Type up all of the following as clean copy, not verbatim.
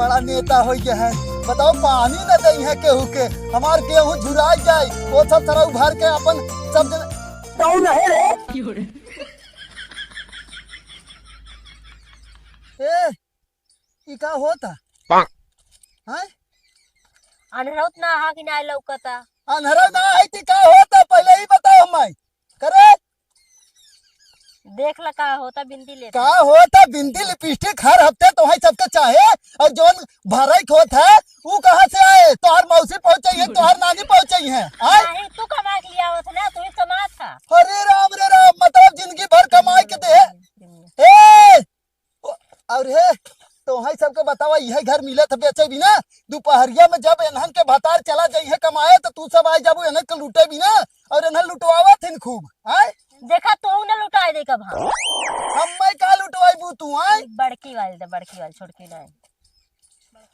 बड़ा नेता हो गया है। बताओ पानी न दई है केहू के, हमार गेहूं झुरा जाए, वो सब तरह उभार के अपन सब कौन है रे? ए ई का होता है? अनहरौत ना हा कि ना लौकता। अनहरा ना है कि का होता, पहले ही बताओ हमें करे। देख ला का होता बिंदी ले का होता बिंदी लिपस्टिक हर हफ्ते तो है सबके चाहे, और जोन भरई होत है वो कहाँ से आए? तोहर मौसी पहुंचाई है, तोहर नानी पहुंचाई है। नहीं तू कमा के लिया आवत ना, तू ही कमा था। अरे राम रे राम, मतलब जिंदगी भर कमाई के दे ए और हे तो है सबके बतावा यह घर मिले थे बेचे भी ना, दोपहरिया में जब एनहन के भतार चला जाइए कमाए तो तू सब आई जाबू एनहन के लूटे भी ना, और एनहन लुटवावा थिन खूब। आय देखा तू न लुटाए दे कब हम मैं का लुटवाईबू तू? आय बड़की वाली दे, बड़की वाली छोड़की नहीं।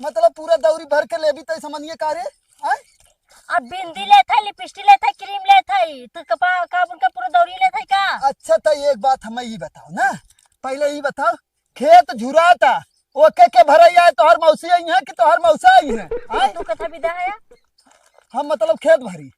मतलब पूरा दौरी भर के लेबी तो समझिए का रे? आय अब बिंदी ले था, लिपस्टिक ले था, क्रीम ले था, तू कपा का उनका पूरा दौरी ले था का? अच्छा तो एक बात हमें ये बताओ ना, पहले ये बताओ खेत झुराता ओके के भरैया है, तोहर मौसी आई है कि तोहर मौसा आई है? आय तू कथा विदा है हम मतलब खेत भरी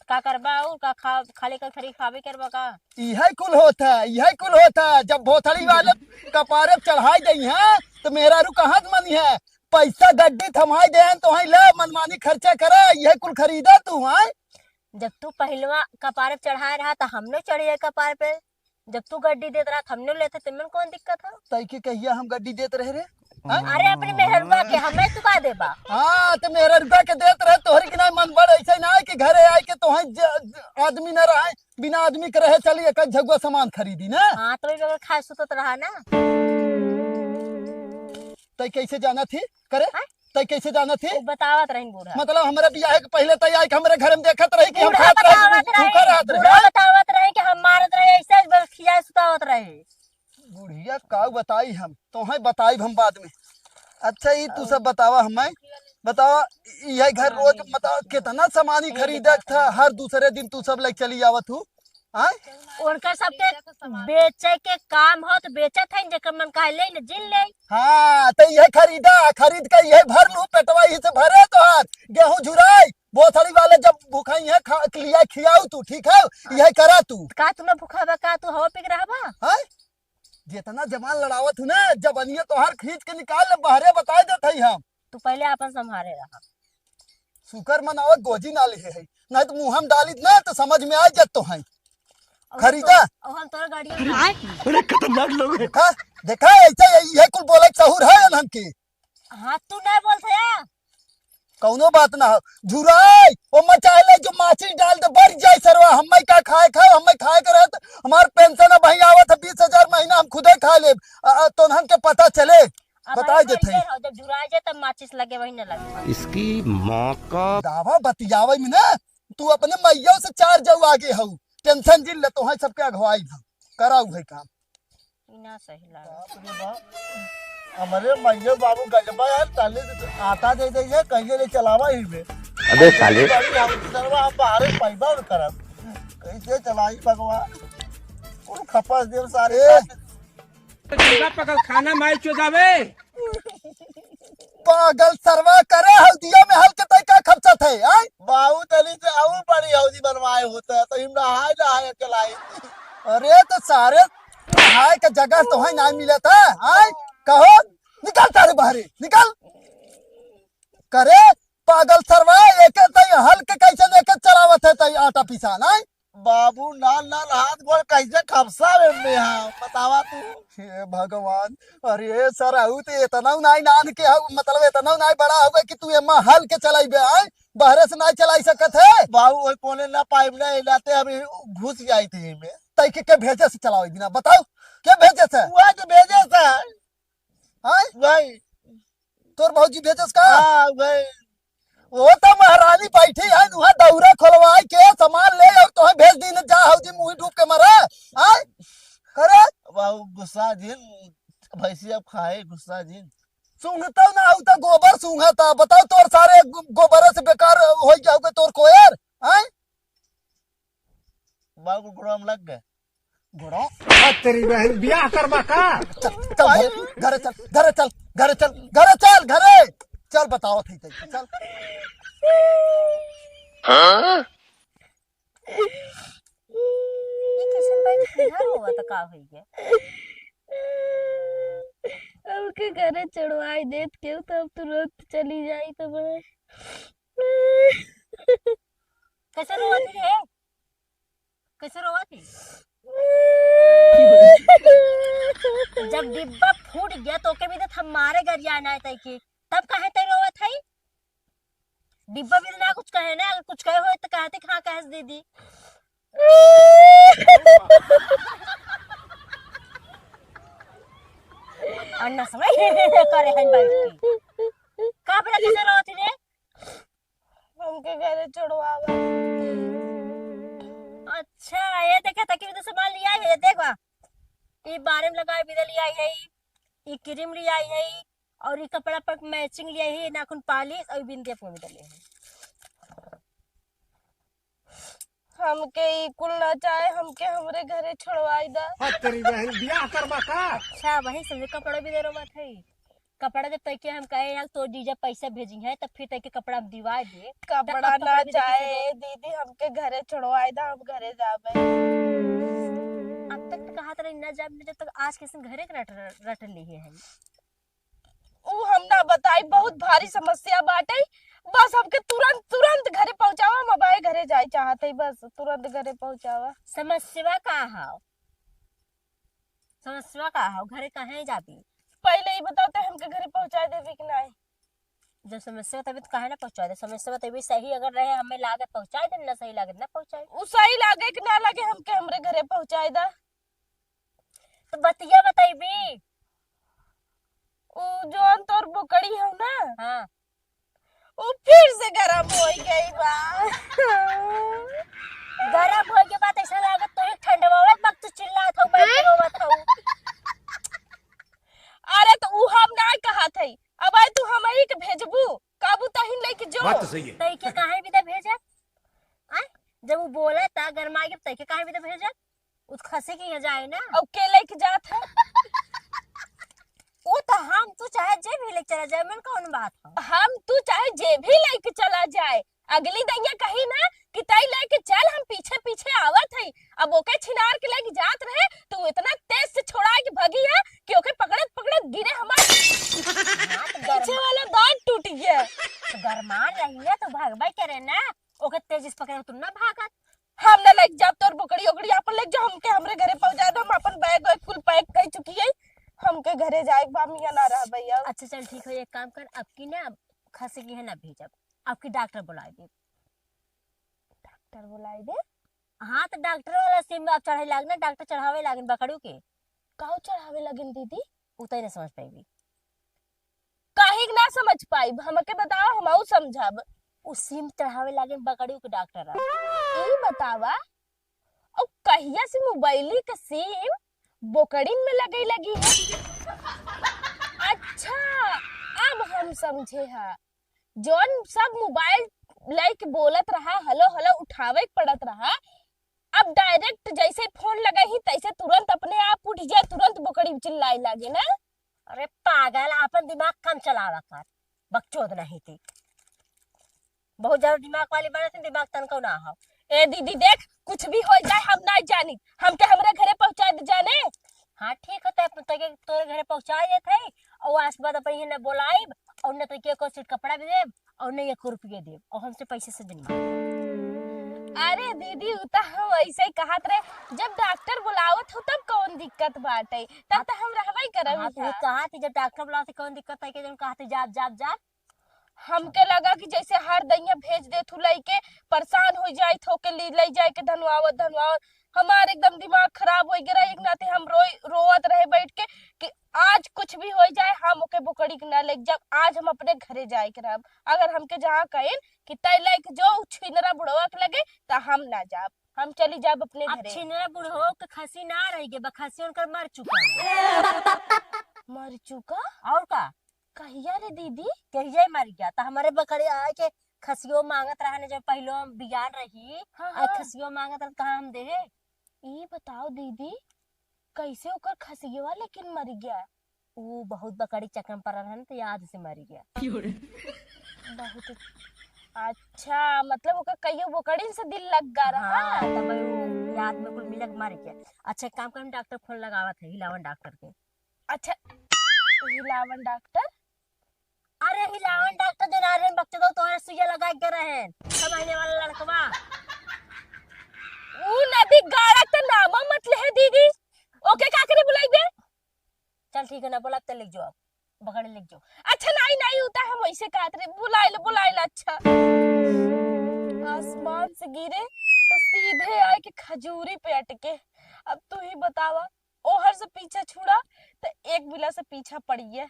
का करबा और का खाले का खरी खावे करबा का? यही कुल होता है, यही कुल होता है। जब भोथड़ी वाले कपारे चढ़ाई गई है तो मेरा रू कहाँ मनी है, पैसा गड्डी थमाई दे तो है ले मनमानी खर्चा करे, यही कुल खरीदा तू? है जब तू पहलवा कपार पे चढ़ाए रहा तो हमने चढ़िए कपार पे, जब तू गड्डी देत रहा हमने लेते, तुम्हें कौन दिक्कत है? तई के कहिया हम गड्डी देते रहे रे? अरे अपनी मेहरबा के हमें तू का देबा? हाँ तो मेरा रुपया के देते रहे, तोहरी के ना मन बड़ ऐसे ना है कि घरे आए के तो आदमी न रहे, बिना आदमी के रहे चली एक झगुआ सामान खरीदी ना। हाँ तो बगैर खाए सुतत रहा ना। तई कैसे जाना थी करे? तई कैसे जाना थी? तू बतावत रही बूढ़ा, मतलब हमारे बियाह के पहले तई आई के हमारे घर में देखत रही कि हम बूढ़ा खात रहे, बतावत भूखा रही, रहत बूढ़ा रहे। बतावत रही कि हम मारत रहे, ऐसे बस खिया सुतावत रहे। बुढ़िया का बताई हम तो है बताई हम बाद में। अच्छा ये तू सब बतावा हमें, बतावा यह घर रोज मतलब कितना सामान ही खरीदत था, हर दूसरे दिन तू सब लेके चली आवत हूँ? उनका सबके बेचे के काम हो तो बेचत है, जेकर मन काहे ले न जिन ले। हाँ तो यह खरीद के यह भर लू पेटवा ही से भरे तोहार गेहूं झुराई बोथड़ी वाले जब भूखाई है लिया खियाऊ तू, ठीक है? यह करा तू का तू न भूखा बा का तू हवा पिक रहबा? जितना जवान लड़ावत हूँ ना जबनिया तोहार खींच के निकाल ले बहरे बता देते ही हम। तू पहले अपन संभारे रहा। शुकर मनावा गोजी ना ले है, नहीं तो मुँह हम डाली ना तो समझ में आ जात तो है खरीदा। और तोर गाड़ी अरे खतरनाक लोग देखा देखा ऐसे यही कुल बोले सहूर है हम के। हाँ तू नहीं बोलते या कौनो बात ना हो झुराई ओ मचाले जो माछी डाल दे बढ़ जाए सरवा, हमें का खाए हमें खाए के रहत, हमार पेंशन अब वही आवत है 20,000 महीना, हम खुदे खा ले तो हम के पता चले बता देते हैं। जब जुड़ा जाए तब माचिस लगे वही न लगे। इसकी माँ का दावा बतियावे में ना तू अपने मैया से 4 जाऊ आगे हऊ, टेंशन जिल ले तो है सबके अगवाई हम कराऊ है काम। इना सही लगा हमारे मैया बाबू गजबा यार ताले आता दे दे ये कहिए ले चलावा ही में। अबे साले सरवा हम बाहर पैबा और करब कैसे चलाई भगवान और खपस देव सारे पकड़ खाना माई चुदावे पागल सरवा करे हल्दिया में हल्के तय का खर्चा थे। आय बाबू तली से और बड़ी हल्दी बनवाए होता तो हम नहाए चलाई। अरे तो सारे नहाए का जगह तो है ना मिला था। आय कहो निकल सारे बाहर निकल करे पागल सरवा एक तय हल्के कैसे लेके चलावत है तय आटा पिसान। आय बाबू नाल नाल हाथ गोड़ कैसे खपसा में हां बतावा तू। हे भगवान अरे सर आऊ ते इतना नहीं नान के मतलब इतना नहीं बड़ा होगा कि तू एमा हल के चलाइबे? आय बाहर से नहीं चलाई सकत है बाबू, ओए कोने ना पाइप ना हिलाते अभी घुस जाई थी में तई के भेजे से चलावे बिना बताओ के भेजे से? वो जो भेजे से हां भाई तोर भौजी भेजस का? हां भाई वो तो महारानी बैठी है वहां दौरा खोलवाई के सामान ले और तो भेज दी न जा हौजी मुंह डूब के मरा। आय करे बाबू गुस्सा जिन भैंसी अब खाए गुस्सा जिन सूंघता ना होता गोबर सूंघता बताओ तोर सारे गोबर से बेकार हो जाओगे तोर कोयर। आय बाबू गुड़म लग गए गुड़ो तेरी बहन ब्याह करवा का चल चल घरे चल घरे चल, घरे चल, घरे चल, बताओ थी तई चल। ये किशन भाई घर हुआ तो का हुई है? हमके घरे चढ़वाई देत केहू तब तुरंत चली जाई तो मैं कैसे रोवा थी रे? कैसे रोवा थी? जब डिब्बा फूट गया तो के भी तो हमारे घर जाना है तई के, तब कहे तई रोवा थई? डिब्बा भी ना कुछ कहे ना, अगर कुछ कहे हो तो कहते हाँ कहे दीदी। और ना समझ करे हन बैठ के का पता कैसे रोवा थी रे? हमके घरे चढ़वावा। अच्छा ये देखे तक भी तो सामान लिया है, देखवा ये बारे में लगाए भी लिया है, ये क्रीम लिया है, और ये कपड़ा पर मैचिंग लिया है, नाखून पालिश और बिंदी अपने में डले है। हमके ई कुल ना चाहे, हमके हमरे घरे छोड़वाई दा। तेरी बहन बियाह करवा का? अच्छा वही समझे कपड़ा भी दे रो बात है। कपड़ा जब तक के हम कहे यार तो जीजा पैसा भेजी है तब फिर तक के कपड़ा हम दिवा दे। कपड़ा ना चाहे दीदी, हमके घरे छोड़वाई दा, हम घरे जाबे। अब तक तो कहा था ना जब जब तक आज किसी घरे के रट लिए है। ऊ हम ना बताई, बहुत भारी समस्या बाटे। बस हमके तुरंत तुरंत घरे पहुंचावा, हम अबाए घरे जाए चाहते, बस तुरंत घरे पहुंचावा। समस्या का हाव? समस्या का हाव? घरे कहे जाबी? पहले ही बताते हमके घरे पहुंचा देवे कि नहीं। जब समस्या तभी तो कहे ना पहुंचा दे, समस्या तभी सही अगर रहे हमें लागे पहुंचा दे, ना सही लागे ना पहुंचाए। ऊ सही लागे कि ना लागे, हमके हमरे घरे पहुंचाई दा। तो बतिया बताइबी। ऊ जोन तोर बोकड़ी हो ना, हाँ वो फिर से गरम हो गई बा। गरम हो के बाद ऐसा लागत तो एक ठंडवावत वक्त तो चिल्लात हो, बैठ के रोवत हो। अरे तो ऊ हम ना कहा थई, अब आई तू हमई के भेजबू, काबू तहिन लेके जो। बात तो सही है। तई के काहे भी तो भेजा? आ जब वो बोले ता गरमा के तई के काहे भी तो भेजा? उस खसी की यहाँ जाए ना। अब के लेके जात है? वो तो हम तू चाहे जे भी लेके चला जाए, मन कौन बात हो। हम तू चाहे जे भी लेके चला जाए, अगली दैया कही ना कि तई लेके चल, हम पीछे पीछे आवत हई। अब ओके छिनार के लेके जात रहे तो इतना तेज से छोड़ा के भगी है कि ओके पकड़त पकड़त गिरे हमारे पीछे वाला दांत टूट गया। तो गरमान रही है तो भागबाई करे ना, ओके तेज से पकड़े तू ना भागत। हम ना लेके जा, तोर बोकड़ी ओकड़ी अपन लेके जा, हमके हमरे घरे पहुंचा दो। हम अपन बैग वैग फुल पैक कर चुकी है, हमके घरे जाए के बामी ना रहा भैया। अच्छा चल ठीक है, एक काम कर, अब की ना खसी की है ना भेजब, आपकी डॉक्टर बुलाए दे। डॉक्टर बुलाई दे? हाँ तो डॉक्टर वाला सिम आप चढ़ाई लागना, डॉक्टर चढ़ावे लागन बकड़ू के। काऊ चढ़ावे लगन दीदी? उतई ना समझ पाएगी। काहे के ना समझ पाई, हमके बताओ, हम समझब। उस सिम चढ़ावे लागन बकड़ू के डॉक्टर ई बतावा, और कहिया से मोबाइली के सिम बोकड़िन में लगे लगी है? अच्छा अब हम समझे हा, जोन सब मोबाइल लाइक बोलत रहा, हेलो हेलो उठावे पड़त रहा, अब डायरेक्ट जैसे फोन लगा ही तैसे तुरंत अपने आप उठ जाए, तुरंत बोकड़ी चिल्लाए लागे ना। अरे पागल, अपन दिमाग कम चलावा कर, बकचोद नहीं थी। बहुत ज्यादा दिमाग वाली बने थे, दिमाग तनको ना हो। ए दीदी देख, कुछ भी हो जाए हम ना जानी, हमके हमरे घरे पहुंचा दे जाने। हाँ ठीक है, तोरे घरे पहुंचा देते है, और आज बाद अपन न बोलाइब, और न तो को सीट कपड़ा भी देब, और न 1 रुपये देब, और हमसे पैसे से दिन अरे दीदी उता हम ऐसे ही कहत रहे, जब डॉक्टर बुलावत हो तब कौन दिक्कत बाटे, तब तो हम रहबई करब। हाँ तो कहा थी जब डॉक्टर बुलाते कौन दिक्कत है, कि जब कहा थी जाब जाब जाब। हमके लगा कि जैसे हर दैया भेज दे थू लइके, परेशान हो जाए थो के ले जाए के धनवावत धनवावत, हमारे एकदम दिमाग खराब हो गया। एक नाते हम रोवत रहे बैठ के कि आज कुछ भी हो जाए हम ओके बोकड़ी के ना लेके जाब, आज हम अपने घरे जाए के रहब। अगर हमके जहाँ कहेन कि तय लेके जो छिनरा बुढ़वा के लगे तो हम ना जाब, हम चली जाब अपने अब घरे। छिनरा बुढ़ो के खसी ना रही गे, खसी उनकर मर चुका है। मर चुका? और का कहिया रे दीदी? कहिए मर गया तो हमारे बकरी आए के खसियो मांगत रहने, जब पहलो हम बियान रही। हाँ, हाँ। खसियो मांगत रह, कहाँ हम दे। ये बताओ दीदी, कैसे ओकर खसियवा लेकिन मर गया? वो बहुत बकरी चक्कर में पड़ा रहा ना तो याद से मर गया। बहुत अच्छा, मतलब ओकर कहियो बोकड़ी से दिल लग गा रहा। हाँ तब वो याद में कुल मिलक मर गया। अच्छा एक काम कर, हम डॉक्टर फोन लगावा थे, हिलावन डॉक्टर के। अच्छा हिलावन डॉक्टर? अरे हिलावन डॉक्टर जो नारे बच्चे दो तोहरे सुइया लगा के रहे 6 महीने वाला लड़कवा। ऊ नदी गाड़ा तो नामा मत ले दीदी। ओके का करे बुलाई बे? चल ठीक है ना, बोला तो लिख जो, आप बकड़ी लिख जो। अच्छा नहीं नहीं होता, हम वैसे कहत रहे बुलाई ले। अच्छा आसमान से गिरे तो सीधे आए के खजूरी पे अटके। अब तू ही बतावा, ओहर से पीछा छुड़ा तो एक बिला से पीछा पड़ी है।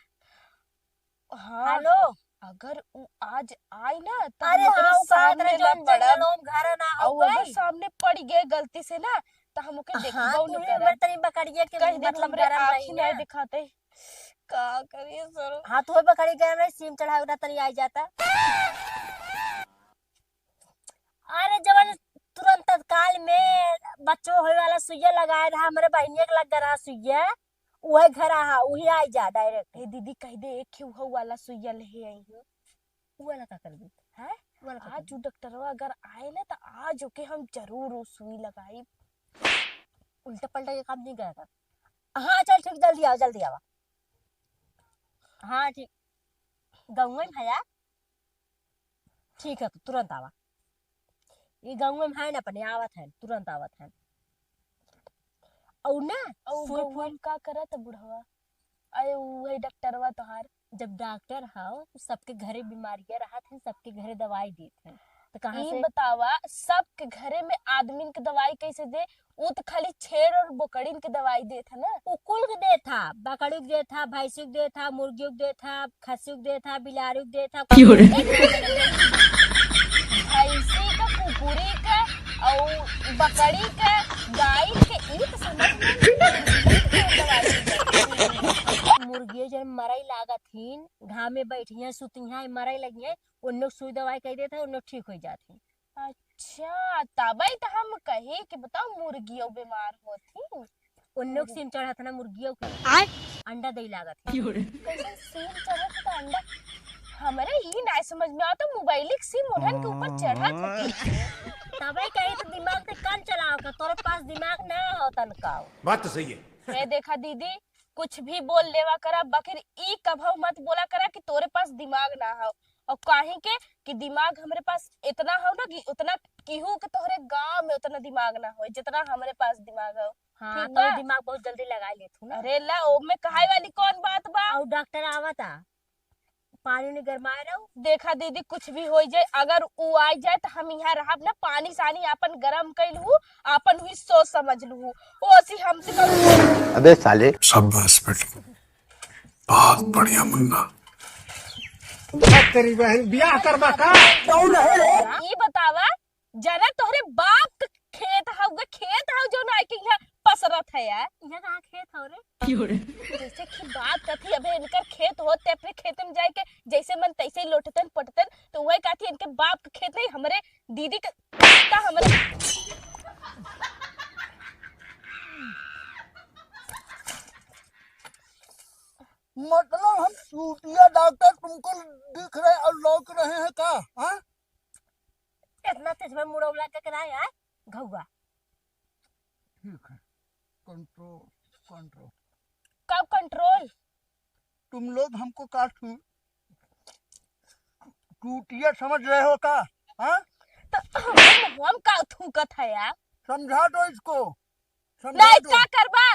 हाँ हेलो। अगर ऊ आज आई ना तो अरे हम ओकरे हाँ सामने लग बड़ा घर ना और हो अगर सामने पड़ गए गलती से ना तो हम ओके हाँ देखबो तू न ही हमर तनी बकड़िया के कहीं दिन मतलब हमरे गरम आँखी रही नहीं ना। दिखाते का करिए सर। हाँ तू बकड़ी गरम रही, सीम चढ़ावे ना तनी आई जाता। अरे जवन तुरंत तत्काल में बच्चों होए वाला सुइया लगाए रहा, हमारे बहनिया के लग रहा सुइया, वही घर आ वही आई जा डायरेक्ट। ए दीदी कह दे एक खिउ वाला सुइया ले आई हूँ। वो वाला का कर दी है आज ऊ डॉक्टरवा अगर आए ना तो आज ओके हम जरूर वो सुई लगाई। उल्टा पल्टा के काम नहीं करेगा। हाँ चल ठीक, जल्दी आवा। हाँ ठीक, गाँव में भैया ठीक है, तो तुरंत आवा। ये गाँव में है ना अपने आवत है, तुरंत आवत है। और ना और गौवा का करत बुढ़वा? अरे वही डॉक्टरवा तोहार जब डॉक्टर हाउ तो सबके घरे बीमारियां रहा थे, सबके घरे दवाई देते हैं, तो कहाँ ई से बतावा सबके घरे में आदमीन के दवाई कैसे दे? वो तो खाली छेड़ और बोकड़ीन के दवाई देत है ना। कुल के दे था, बकरी के दे था, भैंसी के दे था, मुर्गियों के दे था, खस्सी के दे था, बिलारी के दे था, भैंसी का, कुकुरी का और बकरी का, गाय के ई तो समझ में मुर्गियों जब मरई लागत थीन, घाम में बैठिया सुतिया मरई लगी, उन लोग सुई दवाई कह देते, उन लोग ठीक हो जाते। अच्छा तबई तो हम कहे कि बताओ मुर्गियों बीमार होती। उन लोग सीम चढ़ा था ना मुर्गियों के, अंडा दे लागत कैसे सीम चढ़त तो अंडा? हमारे ही नहीं समझ में आता, मोबाइल के सिम ओढ़न के ऊपर चढ़त होती। तबई कहीं तो दिमाग से कम चलाओ का, तोरे पास दिमाग ना होता का। बात तो सही है। देखा दीदी कुछ भी बोल लेवा करा, बकिर ई कभो मत बोला करा कि तोरे पास दिमाग ना हो। और काहे के कि दिमाग हमरे पास इतना हो ना कि उतना केहू के तोहरे गांव में उतना दिमाग ना हो जितना हमरे पास दिमाग हो। हाँ ठीक तो बा? दिमाग बहुत जल्दी लगा लेथू ना। अरे ला ओ में कहाई वाली कौन बात बा? और डॉक्टर आवता, पानी ने गरमाए रहो। देखा दीदी कुछ भी हो जाए, अगर ऊ आ जाए तो हम यहाँ रहब ना, पानी सानी आपन गरम कर लू, आपन हुई सोच समझ लू। ओ सी हमसे अबे साले शाबाश बेटा, बहुत बढ़िया मुन्ना। तेरी बहन बियाह करबा का? ये बतावा जना तोहरे बाप के खेत हउगे, खेत हउ जो ना कि यहाँ पसरत है यार। यहाँ कहाँ खेत हो रे? जैसे कि बात कथी अबे इनकर खेत होते अपने खेत में जाए के जैसे मन तैसे ही लोटतन पटतन, तो वही कहती इनके बाप के खेत नहीं, हमरे दीदी का हमरे। मतलब हम चूतिया डॉक्टर तुमको दिख रहे और लौक रहे हैं का? हाँ इतना तेज में मुड़ौला के कराए यार घौआ। ठीक है, कंट्रोल कंट्रोल। कब कंट्रोल? तुम लोग हमको काटू चूतिया समझ रहे हो का? हाँ तो हम का थूकत है यार? समझा दो इसको, समझा नहीं दो। का करबा,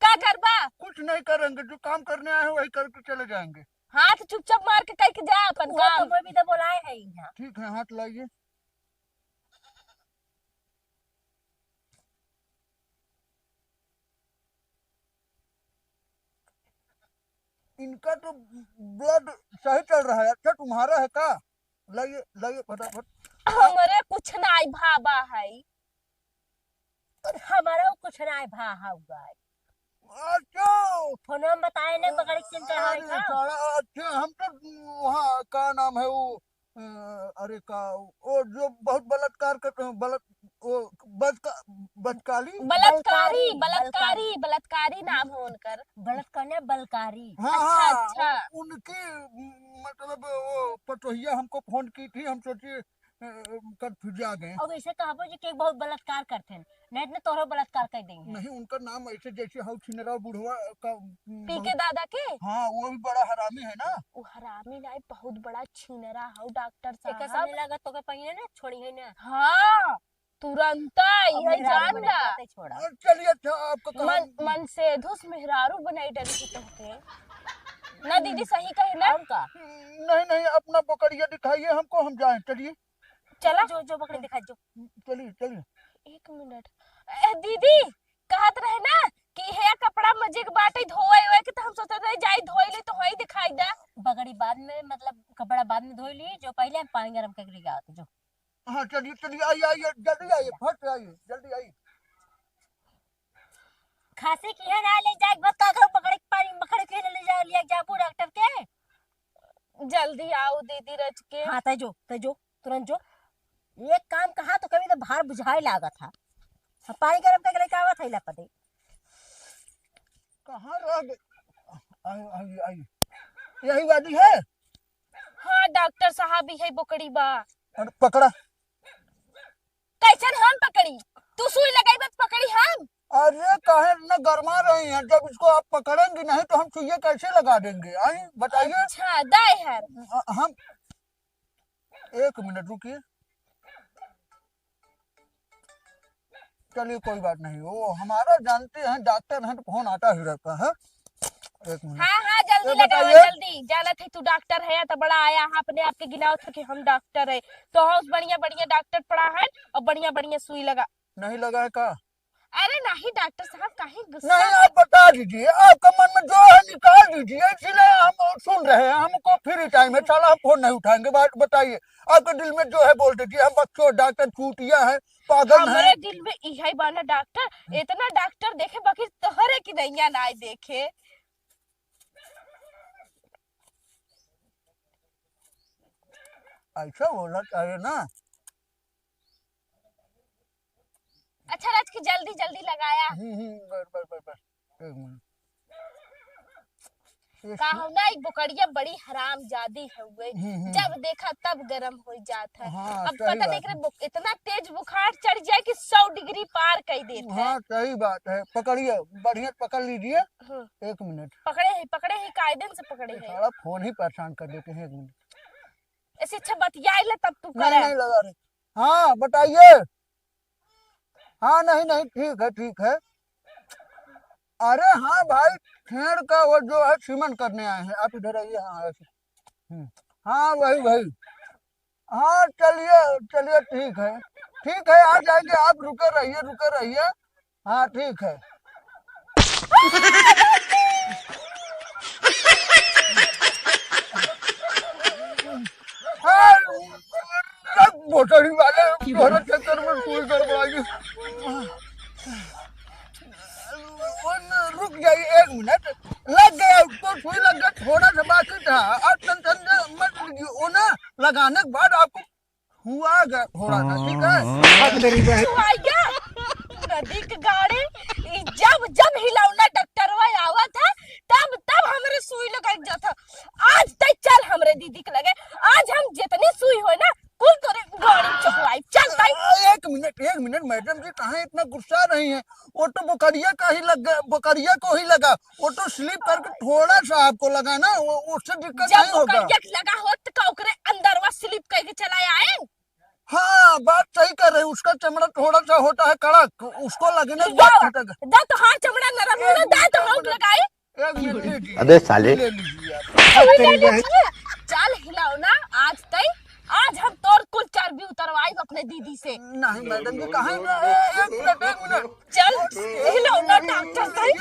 का करबा? कुछ नहीं करेंगे, जो काम करने आए हो वही करके चले जाएंगे। हाथ चुपचाप मार के करके जा अपन वो काम। तो वो भी तो बोलाए है यहाँ। ठीक है, हाथ लाइए। इनका तो ब्लड सही चल रहा है। अच्छा तुम्हारा है का? लाइए लाइए फटाफट। हमरे कुछ नहीं भाबा है। हमारा कुछ ना है भा हुआ है। अच्छा फोन में बताए नहीं बकरी के सिम चढ़ाए अरे का। साला, अच्छा हम तो वहाँ का नाम है वो अरे का वो जो बहुत बलात्कार कर वो बदकाली बलात्कारी बलात्कारी, बलात्कारी बलात्कारी नाम हो उनकर। बलत करने बलकारी। हाँ अच्छा, हाँ अच्छा। उनकी मतलब वो पटोहिया हमको फोन की थी, हम सोचे कंफ्यूज आ गए। और ऐसे कहाबो जी के बहुत बलात्कार करते हैं, नहीं तो तोहरो बलात्कार कर देंगे। नहीं उनका नाम ऐसे जैसे हाउ छिनरा बुढ़वा का पी के दादा के हाँ वो भी बड़ा हरामी है ना। वो हरामी नहीं, बहुत बड़ा छीनरा हो डॉक्टर एक साहब। समय लगा तो के पहिए ना छोड़ी है ना। हाँ तुरंत अब यही मेहरारू जान बने ला। बातें छोड़ा। और चलिए अच्छा आपका मन कहा मन से धुस मेहरारू बनाई डरी की तुमके ना दीदी, सही कहे ना। और का नहीं नहीं अपना बकरिया दिखाइए हमको, हम जाएं चलिए चला जो जो बकरी दिखा जो। चलिए चलिए। एक मिनट। दीदी कहत रहे ना कि हे कपड़ा मजे के बाटे धोए होए के, तो हम सोचते रहे जाई धोई ले तो होई दिखाई दा। बकरी बाद में मतलब कपड़ा बाद में धोई ली, जो पहले हम पानी गरम करके लेके आते जो। हाँ चलिए चलिए आइए आइए जल्दी आइए, फट आइए जल्दी आइए। खांसी की है ना ले जाए बता करो, पकड़ के पानी बकरी के ले जाओ, ले जाओ डॉक्टर के। जल्दी आओ दीदी रच के। हाँ तय जो तुरंत जो। एक काम कहा तो कभी तो भार बुझाए लागत था, अब पानी गरम करके लेके आवत है पते। कहाँ रह गए? आइए आइए आइए यही वाली है। हाँ डॉक्टर साहब भी है बोकड़ी बा। और पकड़ा। कैसन हम पकड़ी? तू सुई लगाई बस पकड़ी हम। अरे काहे न गरमा रही हैं, जब इसको आप पकड़ेंगी नहीं तो हम सुइया कैसे लगा देंगे? आइए बताइए। अच्छा दाई है। हम एक मिनट रुकिए। चलिए कोई बात नहीं, वो हमारा जानते हैं डॉक्टर हैं तो फोन आता ही रहता है। एक मिनट। हाँ हाँ जल्दी ये लगाओ बताइए। जल्दी। जाना थे तू डॉक्टर है तो बड़ा आया हाँ, अपने आप के गिनाओ था कि हम डॉक्टर है तो हाउस बढ़िया बढ़िया डॉक्टर पड़ा है और बढ़िया बढ़िया सुई लगा। नहीं लगा है का? अरे नहीं डॉक्टर साहब काहे गुस्सा। नहीं आप बता दीजिए, आपका मन में जो है निकाल दीजिए, इसीलिए हम सुन रहे हैं, हमको फ्री टाइम है, चलो हम फोन नहीं उठाएंगे। बात बताइए, आपके दिल में जो है बोल दीजिए। हम बच्चों डॉक्टर चूतिया है, पागल है। हमारे दिल में यही बाना डॉक्टर, इतना डॉक्टर देखे बाकी तोहरे की नैया ना देखे। ऐसा बोलना चाहिए ना। अच्छा राज की जल्दी जल्दी लगाया। बस एक मिनट। का ना एक बुकड़िया बड़ी हराम जादी है हुए, जब देखा तब गरम हो जाता है। हाँ, अब सही पता नहीं बात करे इतना तेज बुखार चढ़ जाए कि 100 डिग्री पार कर देता है। हाँ सही बात है, पकड़िए बढ़िया पकड़ लीजिए। एक मिनट। पकड़े ही कायदे से पकड़े है। सारा फोन ही परेशान कर देते हैं। एक मिनट। ऐसे अच्छा बतियाई ले तब तू नहीं करे। नहीं लगा रहे। हाँ बताइए। हाँ नहीं नहीं ठीक है। अरे हाँ भाई, छेड़ का वो जो है सीमन करने आए हैं, आप इधर आइए। हाँ ऐसे। हाँ वही। हाँ चलिए ठीक है आ जाएंगे, आप रुके रहिए। हाँ ठीक है। हाँ, मोटरी वाले दोनों चक्कर में फूल करवाइए। रुक जाइए एक मिनट। लग गया उसको, सुई लग गया, थोड़ा सा बाकी था। आप टेंशन मत लीजिए, वो ना लगाने के बाद आपको हुआ गया थोड़ा सा, ठीक है? तू आइया नदी के गाड़ी जब हिलौना डॉक्टरवा आवा था तब हमरे सुई लगाई जाता। आज तक चल हमरे दीदी के लगे, आज हम जितनी सुई हो ना कुल तोरे गाड़ी चकवाई। चल तई। एक मिनट मैडम जी, कहाँ इतना गुस्सा रही हैं? वो तो बकरिया को ही लगा। वो तो स्लिप करके थोड़ा सा आपको लगा ना, वो उससे दिक्कत जब नहीं होगा। बकरिया लगा हो तो ओकरे अंदरवा स्लिप करके चला आए। हाँ बात सही कर रहे हैं, उसका चमड़ा थोड़ा सा होता है कड़क, उसको लगने के दा बाद फटेगा। दा तो हाथ चमड़ा नरम हो दा तो हाथ लगाई। एक मिनट लीजिए। अबे साले। ले लीजिए आप। चल हिलौना आज तई, आज हम तोर कुल चर्बी उतरवाई अपने दीदी से। नहीं मैडम जी, कहाँ एक मिनट। चल हिलौना डॉक्टर तई।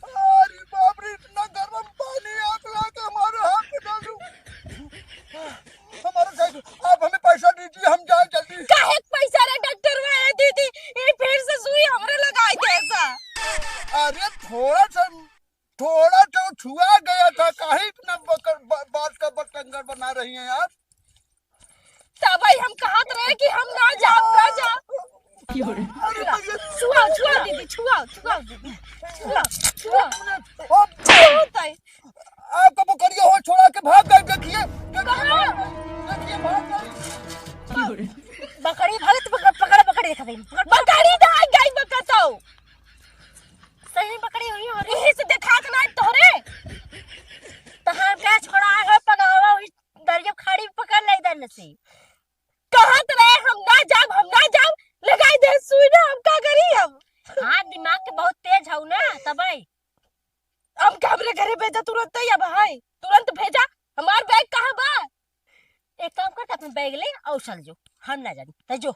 अरे बाप रे, इतना गर्म पानी आप लाके हमारे हाथ में डाल दो। हमारा आप हमें पैसा दीजिए, हम जाए जल्दी। थोड़ा तो छुआ गया था, काहे इतना बात का बतंगड़ बना रही हैं यार। तब भाई हम कहत रहे कि हम ना जाओ ना जा। छुआ छुआ दीदी छुआ छुआ दीदी छुआ छुआ ताई। आपका बकरिया हो छोड़ा के भाग गए, देखिए देखिए भाग गए। बकरी भागत पकड़ बकरी देखा देनी बकरी भाग गई बकतो। सही में बकरी हुई और यही से देखात ना तोहरे। तो हम क्या छोड़ा है पगावा हुई दरिया खाड़ी में पकड़ ले इधर से। कहत रहे हम ना जाब लगाई दे सुई ना हम का करी हम। हाँ दिमाग के बहुत तेज हूँ ना तबई। अब हमरे घरे भेजा तुरंत ही अब भाई तुरंत भेजा। हमार बैग कहाँ बा? एक काम करते अपने बैग ले और चल जो, हम ना जानी तो जो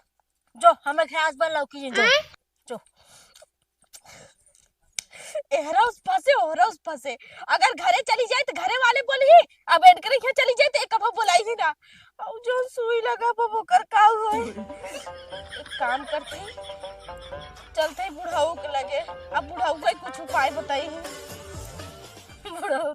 जो हमें घास बन लौकी जो जो एहरा उस फंसे अगर घरे चली जाए तो घरे वाले बोली अब एनकर यहाँ चली जाए तो एक कब बुलाई ही ना और जो सुई लगा वो कर का होए। एक काम करते चलते बुढ़ाऊ के लगे। अब बुढ़ाऊ का कुछ उपाय बताई। बुढ़ो